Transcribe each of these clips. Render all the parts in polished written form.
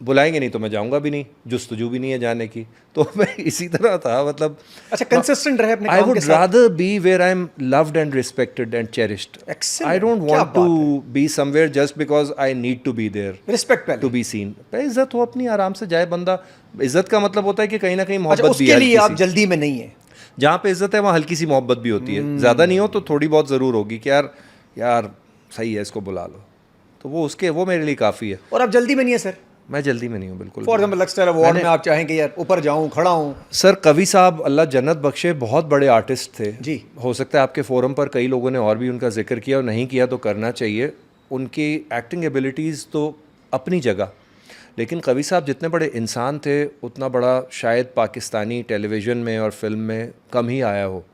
बुलाएंगे नहीं तो मैं जाऊंगा भी नहीं, जुस्तजू भी नहीं है जाने की। तो मैं इसी तरह था, मतलब अच्छा, कंसिस्टेंट रहे अपने आई काम वुड के साथ। Rather be where I am loved and respected and cherished. Excellent. I don't क्या want to be somewhere just because I need to be there respect पहले। To be seen. इज्जत हो अपनी, आराम से जाए बंदा। इज्जत का मतलब होता है कि कहीं ना कहीं अच्छा, मोहब्बत भी उसके है लिए हल्की आप सी। जल्दी में नहीं है। जहाँ पे इज्जत है वहाँ हल्की सी मोहब्बत भी होती है, ज़्यादा नहीं हो तो थोड़ी बहुत ज़रूर होगी कि यार यार सही है, इसको बुला लो। तो वो मेरे लिए काफ़ी है। और आप जल्दी में नहीं है सर? मैं जल्दी में नहीं हूँ बिल्कुल। फॉर एग्जाम्पल लक्सटाइल अवार्ड में आप चाहेंगे यार ऊपर जाऊं, खड़ा हूं? सर कवि साहब अल्लाह जन्नत बख्शे बहुत बड़े आर्टिस्ट थे जी। हो सकता है आपके फोरम पर कई लोगों ने और भी उनका जिक्र किया और नहीं किया तो करना चाहिए। उनकी एक्टिंग एबिलिटीज़ तो अपनी जगह, लेकिन कवि साहब जितने बड़े इंसान थे उतना बड़ा शायद पाकिस्तानी टेलीविज़न में और फिल्म में कम ही आया हो।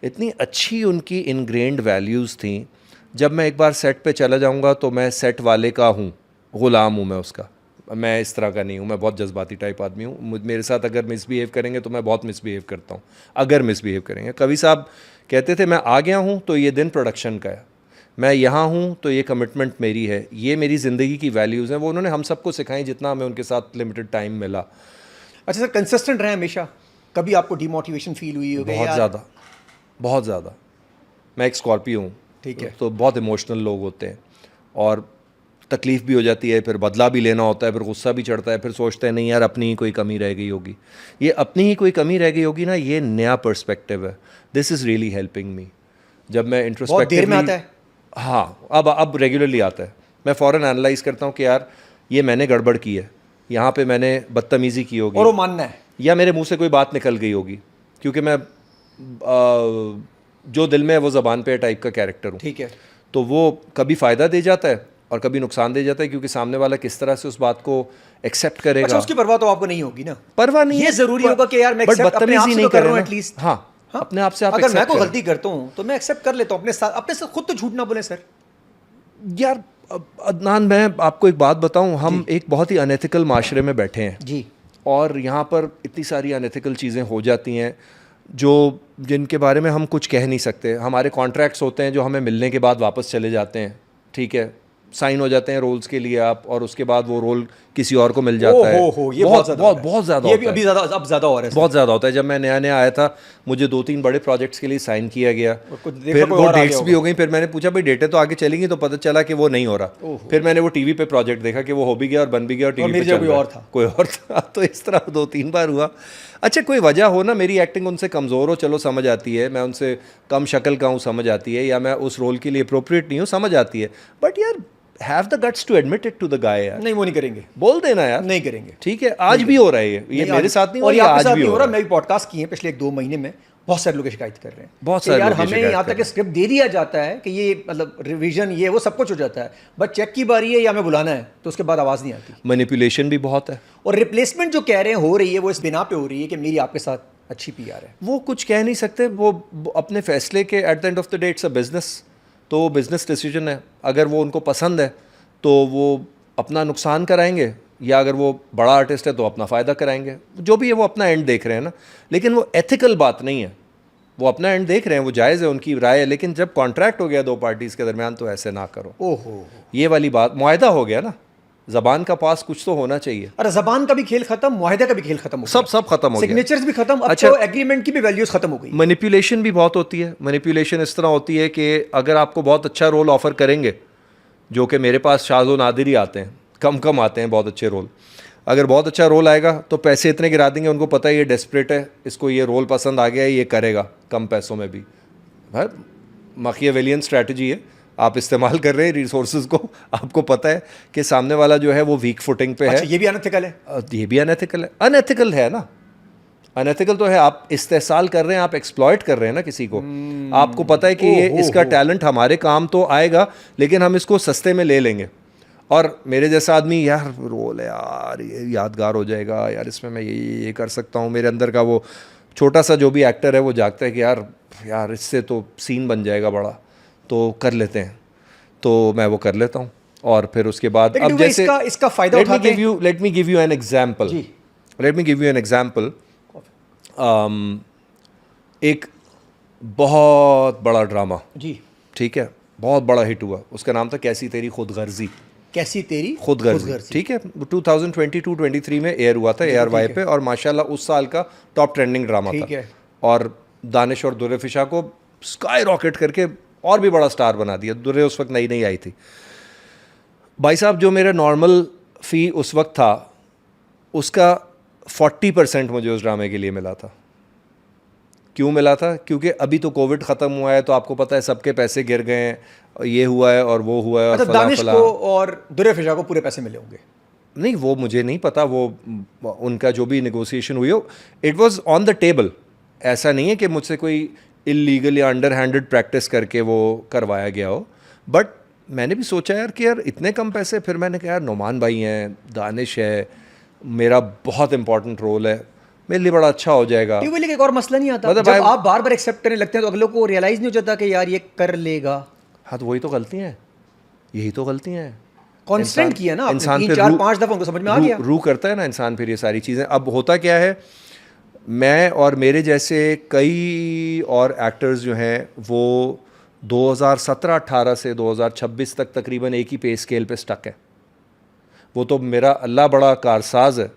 इतनी अच्छी उनकी इनग्रेन्ड वैल्यूज़ थी। जब मैं एक बार सेट पे चला जाऊंगा तो मैं सेट वाले का हूँ, ग़ुलाम हूँ मैं उसका। मैं इस तरह का नहीं हूँ, मैं बहुत जज्बाती टाइप आदमी हूँ। मेरे साथ अगर मिसबिहेव करेंगे तो मैं बहुत मिसबिहेव करता हूँ, अगर मिसबिहेव करेंगे। कवि साहब कहते थे मैं आ गया हूँ तो ये दिन प्रोडक्शन का है, मैं यहाँ हूँ तो ये कमिटमेंट मेरी है, ये मेरी ज़िंदगी की वैल्यूज़ हैं। वो उन्होंने हम सबको सिखाई जितना हमें उनके साथ लिमिटेड टाइम मिला। अच्छा सर, कंसिस्टेंट रहे हमेशा। कभी आपको डिमोटिवेशन फील हुई होगी? बहुत ज़्यादा, बहुत ज़्यादा। मैं एक स्कॉर्पियो हूँ, ठीक है। तो बहुत इमोशनल लोग होते हैं और तकलीफ़ भी हो जाती है, फिर बदला भी लेना होता है, फिर गुस्सा भी चढ़ता है, फिर सोचते हैं नहीं यार अपनी ही कोई कमी रह गई होगी। ये अपनी ही कोई कमी रह गई होगी ना, ये नया पर्सपेक्टिव है। This is really helping me. जब मैं बहुत देर में आता है? हाँ, अब रेगुलरली आता है। मैं फ़ौरन एनालाइज करता हूँ कि यार ये मैंने गड़बड़ की है, यहाँ पे मैंने बदतमीज़ी की होगी और वो मानना है, या मेरे मुंह से कोई बात निकल गई होगी, क्योंकि मैं जो दिल में है वो ज़बान पे टाइप का कैरेक्टर हूँ। ठीक है। तो वो कभी फ़ायदा दे जाता है और कभी नुकसान दे जाता है, क्योंकि सामने वाला किस तरह से उस बात को एक्सेप्ट करेगा। अच्छा, उसकी परवाह तो आपको नहीं होगी ना? परवाह नहीं है, ये जरूरी होगा कि यार मैं बट अपने आप बदतमीजी से नहीं तो कर रहा हूँ करें एटलीस्ट। हाँ, अपने आप से आप अगर मैं accept कोई करें। गलती करता हूँ तो मैं एक्सेप्ट कर लेता हूँ अपने साथ खुद तो झूठ ना बोले सर। यार अदनान, मैं आपको एक बात बताऊं, हम एक बहुत ही अनएथिकल माशरे में बैठे हैं जी। और यहाँ पर इतनी सारी अनएथिकल चीज़ें हो जाती हैं जो जिनके बारे में हम कुछ कह नहीं सकते। हमारे कॉन्ट्रैक्ट्स होते हैं जो हमें मिलने के बाद वापस चले जाते हैं, ठीक है, साइन हो जाते हैं रोल्स के लिए आप, और उसके बाद वो रोल किसी और को मिल जाता है। ये बहुत ज़्यादा ये भी अभी ज़्यादा अब ज़्यादा हो रहा है, बहुत ज़्यादा होता है। जब मैं नया नया आया था मुझे 2-3 बड़े प्रोजेक्ट्स के लिए साइन किया गया, फिर वो डेट्स भी हो गई, फिर मैंने पूछा भाई डेटें तो आगे चलेंगी, तो पता चला कि वो नहीं हो रहा। फिर मैंने वो टीवी पे प्रोजेक्ट देखा कि वो हो भी गया और बन भी गया और टीवी पे चल रहा है, कोई और था। तो इस तरह 2-3 बार हुआ। अच्छा, कोई वजह हो ना, मेरी एक्टिंग उनसे कमज़ोर हो, चलो समझ आती है, मैं उनसे कम शक्ल का हूँ समझ आती है, या मैं उस रोल के लिए अप्रोप्रिएट नहीं हूँ समझ आती है, बट यार have the guts to admit it to the guy यार। नहीं, वो नहीं करेंगे, बोल देना यार, नहीं करेंगे। ठीक है, आज भी हो रहा है ये मेरे साथ नहीं हो रहा, आज भी हो रहा है। मैं भी पॉडकास्ट किए पिछले 1-2 महीने में, बहुत सारे लोग शिकायत कर रहे हैं, बहुत सारे यार लोग हमें यहाँ तक स्क्रिप्ट दे दिया जाता है कि ये मतलब रिवीजन ये वो सब कुछ हो जाता है, बट चेक की बारी है या हमें बुलाना है तो उसके बाद आवाज़ नहीं आती। मैनिपुलेशन भी बहुत है, और रिप्लेसमेंट जो कह रहे हैं हो रही है वो इस बिना पे हो रही है कि मेरी आपके साथ अच्छी PR है। वो कुछ कह नहीं सकते, वो अपने फैसले के at the end of the day it's a business, तो बिजनेस डिसीजन है। अगर वो उनको पसंद है तो वो अपना नुकसान कराएंगे, या अगर वो बड़ा आर्टिस्ट है तो अपना फ़ायदा कराएंगे, जो भी है वो अपना एंड देख रहे हैं ना। लेकिन वो एथिकल बात नहीं है, वो अपना एंड देख रहे हैं, वो जायज़ है, उनकी राय है, लेकिन जब कॉन्ट्रैक्ट हो गया 2 पार्टीज़ के दरमियान तो ऐसे ना करो। ओहो, ये वाली बात, मुआहदा हो गया ना, ज़बान का पास कुछ तो होना चाहिए। अरे ज़बान का भी खेल खत्म, मुआहदे का भी खेल खत्म हो गया, सब खत्म हो गया, सिग्नेचर्स भी खत्म, अब अच्छा, तो एग्रीमेंट की भी वैल्यूज खत्म हो गई। मैनिपुलेशन भी बहुत होती है। मैनिपुलेशन इस तरह होती है कि अगर आपको बहुत अच्छा रोल ऑफर करेंगे, जो कि मेरे पास शाज़ो नादिर ही आते हैं, कम आते हैं बहुत अच्छे रोल, अगर बहुत अच्छा रोल आएगा तो पैसे इतने गिरा देंगे, उनको पता है ये डेस्परेट है, इसको ये रोल पसंद आ गया है, ये करेगा कम पैसों में भी। भाई माकियावेलियन स्ट्रैटेजी है, आप इस्तेमाल कर रहे हैं रिसोर्सेज को, आपको पता है कि सामने वाला जो है वो वीक फुटिंग पे है। ये भी अनएथिकल है, ये भी अनएथिकल है, अनएथिकल है ना, अनएथिकल तो है, आप इस्तेसाल कर रहे हैं, आप एक्सप्लॉइट कर रहे हैं ना किसी को। आपको पता है कि ये इसका टैलेंट हमारे काम तो आएगा, लेकिन हम इसको सस्ते में ले लेंगे। और मेरे जैसा आदमी, यार रोल है यार, ये यादगार हो जाएगा यार, इसमें मैं ये कर सकता हूँ, मेरे अंदर का वो छोटा सा जो भी एक्टर है वो जागता है कि यार इससे तो सीन बन जाएगा बड़ा, तो कर लेते हैं, तो मैं वो कर लेता हूँ। और फिर उसके बाद अब जैसे इसका फ़ायदा उठाते हैं। Let me give you an example. एक बहुत बड़ा ड्रामा, जी, ठीक है, बहुत बड़ा हिट हुआ, उसका नाम था कैसी तेरी खुदगर्जी। कैसी तेरी खुदगर्जी, ठीक है। 2022-23 में एयर हुआ था ARY पे, और माशाल्लाह उस साल का टॉप ट्रेंडिंग ड्रामा था। ठीक है। और दानिश और दुर्रे फिशा को स्काई रॉकेट करके और भी बड़ा स्टार बना दिया। दुर्रे उस वक्त नई नई आई थी। भाई साहब, जो मेरा नॉर्मल फ़ी उस वक्त था उसका 40% मुझे उस ड्रामे के लिए मिला था। क्यों मिला था? क्योंकि अभी तो कोविड ख़त्म हुआ है, तो आपको पता है सबके पैसे गिर गए हैं, ये हुआ है और वो हुआ है। और दानिश को और दुर्रे फिशा को पूरे पैसे मिले होंगे? नहीं, वो मुझे नहीं पता, वो उनका जो भी नेगोशिएशन हुई हो, it was on the table. ऐसा नहीं है कि मुझसे कोई इलीगल या अंडर हैंडेड प्रैक्टिस करके वो करवाया गया हो। बट मैंने भी सोचा यार कि यार इतने कम पैसे। फिर मैंने कहा यार नोमान भाई हैं, दानिश है, मेरा बहुत इंपॉर्टेंट रोल है, मेरे लिए बड़ा अच्छा हो जाएगा। लेकिन एक और मसला नहीं आता, मतलब जब आप बार बार एक्सेप्ट करने लगते हैं तो अगले को रियलाइज नहीं हो जाता कि यार ये कर लेगा। हाँ, तो वही तो गलती है, यही तो गलतियाँ हैं। कॉन्स्टेंट किया ना इंसान आपने, फिर 3-4-5 दफा उनको समझ में आ गया। रू करता है ना इंसान फिर ये सारी चीज़ें। अब होता क्या है, मैं और मेरे जैसे कई और एक्टर्स जो हैं वो 2017-18 से 2026 तक तकरीबन एक ही पे स्केल पे स्टक है। वो तो मेरा अल्लाह बड़ा कारसाज है,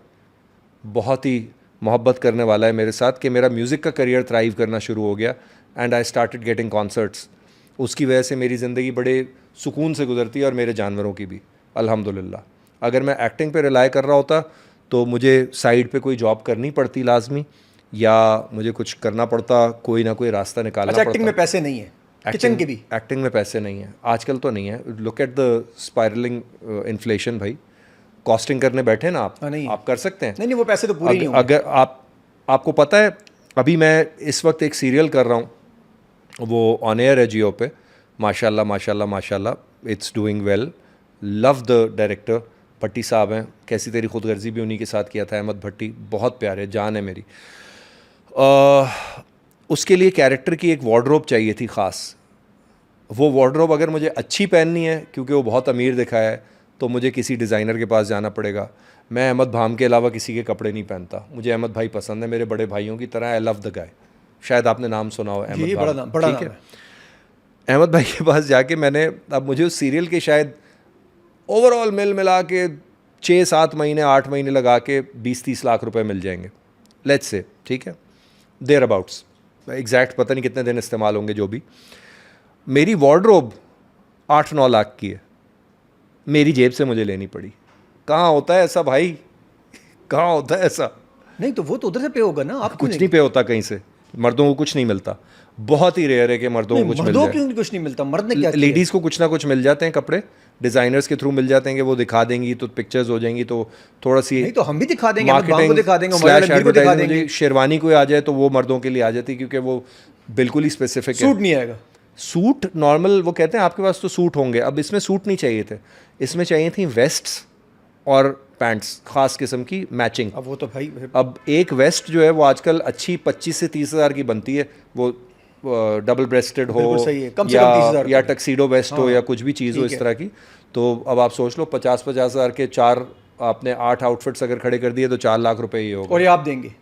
बहुत ही मोहब्बत करने वाला है मेरे साथ, कि मेरा म्यूज़िक का करियर थ्राइव करना शुरू हो गया and I started getting concerts. उसकी वजह से मेरी ज़िंदगी बड़े सुकून से गुजरती है, और मेरे जानवरों की भी अल्हम्दुलिल्लाह। अगर मैं एक्टिंग पे रिलाई कर रहा होता तो मुझे साइड पे कोई जॉब करनी पड़ती लाजमी, या मुझे कुछ करना पड़ता, कोई ना कोई रास्ता निकालना पड़ता। एक्टिंग में पैसे नहीं है, किचन के भी एक्टिंग में पैसे नहीं है आजकल, तो नहीं है। Look at the spiralling inflation भाई। कॉस्टिंग करने बैठे ना आप कर सकते हैं। नहीं, वो पैसे तो पूरे नहीं होंगे। अगर आपको पता है, अभी मैं इस वक्त एक सीरियल कर रहा हूँ, वो ऑन एयर है जियो पे। माशाल्लाह माशाल्लाह माशाल्लाह, it's doing well. Love the director, Bhatti साहब हैं। कैसी तेरी खुदगर्जी भी उन्हीं के साथ किया था, अहमद भट्टी, बहुत प्यारे, जान है मेरी। उसके लिए कैरेक्टर की एक वार्डरोब चाहिए थी ख़ास। वो वार्डरोब अगर मुझे अच्छी पहननी है, क्योंकि वो बहुत अमीर दिखाया है, तो मुझे किसी डिज़ाइनर के पास जाना पड़ेगा। मैं अहमद भाम के अलावा किसी के कपड़े नहीं पहनता। मुझे अहमद भाई पसंद है, मेरे बड़े भाइयों की तरह। I love the guy. शायद आपने नाम सुना हो, अहमद भाम, ठीक है। अहमद भाई के पास जाके मैंने, अब मुझे उस सीरियल के शायद ओवरऑल मिला के 6-7 महीने 8 महीने लगा के 20-30 लाख रुपए मिल जाएंगे, लेट्स से, ठीक है, देयर अबाउट्स। एग्जैक्ट पता नहीं कितने दिन इस्तेमाल होंगे जो भी। मेरी वार्डरोब 8-9 लाख की है, मेरी जेब से मुझे लेनी पड़ी। कहाँ होता है ऐसा भाई, कहाँ होता है ऐसा? नहीं तो वो तो उधर से पे होगा ना, आप कुछ नहीं पे होता कहीं से। मर्दों को कुछ नहीं मिलता, बहुत ही रेयर है कि मर्दों को कुछ मिल जाए। क्यों कुछ नहीं मिलता? मर्द ने क्या, लेडीज़ को कुछ ना कुछ मिल जाते हैं कपड़े, डिज़ाइनर्स के थ्रू मिल जाते हैं कि वो दिखा देंगी तो पिक्चर्स हो जाएंगी, तो थोड़ा सी नहीं तो हम भी दिखा देंगे, मार्केटिंग दिखा देंगे, एडवर्टाइजिंग। शेरवानी कोई आ जाए तो वो मर्दों के लिए आ जाती है, क्योंकि वो बिल्कुल ही स्पेसिफिक है। सूट नहीं आएगा। सूट नॉर्मल, वो कहते हैं आपके पास तो सूट होंगे। अब इसमें सूट नहीं चाहिए थे, इसमें चाहिए थी वेस्ट्स और पैंट्स ख़ास किस्म की मैचिंग। अब वो तो भाई, अब एक वेस्ट जो है वो आजकल अच्छी 25 से 30 हज़ार की बनती है। वो डबल ब्रेस्टेड हो या टक्सीडो वेस्ट हो या कुछ भी चीज़ हो इस तरह की। तो अब आप सोच लो 50-50 हज़ार के 4, आपने 8 आउटफिट्स अगर खड़े कर दिए तो 4 लाख रुपए ही होगा। और ये आप देंगे?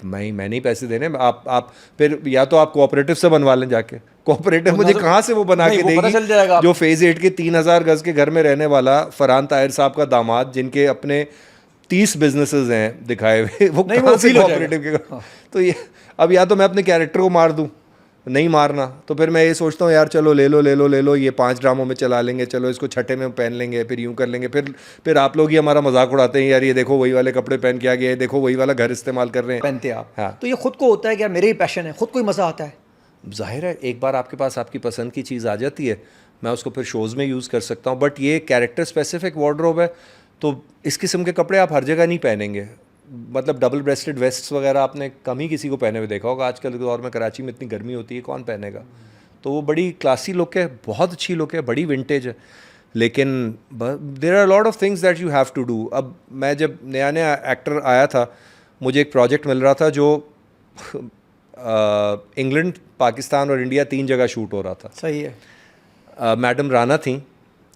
मैं नहीं पैसे देने। आप फिर या तो आप कोऑपरेटिव से बनवा लें जाके। कोऑपरेटिव मुझे कहाँ से वो बना के देगी? जो फेज़ 8 के 3000 गज के घर में रहने वाला फरहान ताहिर साहब का दामाद, जिनके अपने 30 बिजनेसेस हैं दिखाए हुए, वो कहाँ से कोऑपरेटिव के? तो ये अब या तो मैं अपने कैरेक्टर को मार दूँ, नहीं मारना तो फिर मैं ये सोचता हूँ यार चलो ले लो, ये 5 ड्रामों में चला लेंगे, चलो इसको छठे में पहन लेंगे, फिर यूँ कर लेंगे, फिर आप लोग ही हमारा मजाक उड़ाते हैं, यार ये देखो वही वाले कपड़े पहन के आ गए, देखो वही वाला घर इस्तेमाल कर रहे हैं, पहनते आप। हाँ, तो ये खुद को होता है कि यार मेरे ही पैशन है, खुद को ही मज़ा आता है। जाहिर है एक बार आपके पास आपकी पसंद की चीज़ आ जाती है, मैं उसको फिर शोज़ में यूज़ कर सकता हूँ। बट ये कैरेक्टर स्पेसिफिक वार्डरोब है, तो इस किस्म के कपड़े आप हर जगह नहीं पहनेंगे। मतलब डबल ब्रेस्टेड वेस्ट्स वगैरह आपने कम ही किसी को पहने हुए देखा होगा। आजकल के दौर में कराची में इतनी गर्मी होती है, कौन पहनेगा? तो वो बड़ी क्लासी लुक है, बहुत अच्छी लुक है, बड़ी विंटेज है। लेकिन there are lot of things that you have to do. अब मैं जब नया एक्टर आया था, मुझे एक प्रोजेक्ट मिल रहा था जो इंग्लैंड, पाकिस्तान और इंडिया 3 जगह शूट हो रहा था। सही है। मैडम राना थी,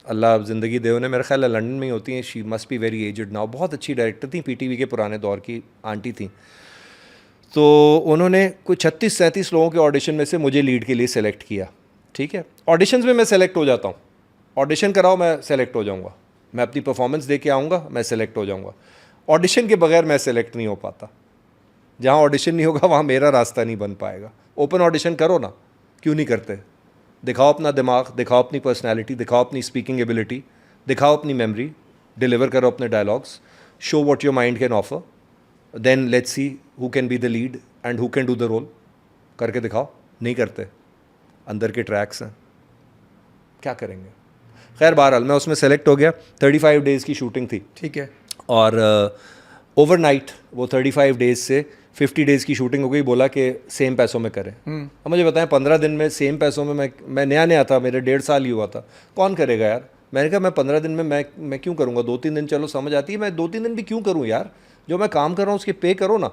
अल्लाह ज़िंदगी दे उन्हें, मेरा ख्याल है लंदन में ही होती हैं। She must be very aged now. बहुत अच्छी डायरेक्टर थी, पीटीवी के पुराने दौर की आंटी थी। तो उन्होंने कोई 36-37 लोगों के ऑडिशन में से मुझे लीड के लिए सेलेक्ट किया। ठीक है, ऑडिशंस में मैं सेलेक्ट हो जाता हूँ, ऑडिशन कराओ मैं सेलेक्ट हो जाऊँगा, मैं अपनी परफॉर्मेंस दे के आऊँगा, मैं सेलेक्ट हो जाऊँगा। ऑडिशन के बगैर मैं सेलेक्ट नहीं हो पाता। जहाँ ऑडिशन नहीं होगा वहाँ मेरा रास्ता नहीं बन पाएगा। ओपन ऑडिशन करो ना, क्यों नहीं करते? दिखाओ अपना दिमाग, दिखाओ अपनी पर्सनैलिटी, दिखाओ अपनी स्पीकिंग एबिलिटी, दिखाओ अपनी मेमोरी, डिलीवर करो अपने dialogues, show what your mind can offer, then let's see who can be the lead and who can do the role. करके दिखाओ। नहीं करते, अंदर के ट्रैक्स हैं, क्या करेंगे? खैर बहरहाल मैं उसमें सेलेक्ट हो गया। 35 डेज़ की शूटिंग थी ठीक है। और ओवरनाइट वो 35 डेज़ से 50 डेज़ की शूटिंग हो गई। बोला कि सेम पैसों में करें। अब मुझे बताएं 15 दिन में सेम पैसों में मैं नया था, मेरे 1.5 साल ही हुआ था, कौन करेगा यार? मैंने कहा मैं 15 दिन में मैं क्यों करूँगा? 2-3 दिन चलो समझ आती है, मैं 2-3 दिन भी क्यों करूँ यार? जो मैं काम कर रहा हूँ उसके पे करो ना।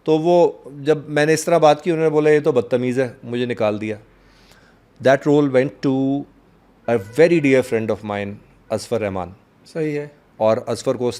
तो वो जब मैंने इस तरह बात की, उन्होंने बोला ये तो बदतमीज़ है, मुझे निकाल दिया। That role went to a very dear friend of mine, Asfar Rahman. सही है। और असफर को उसने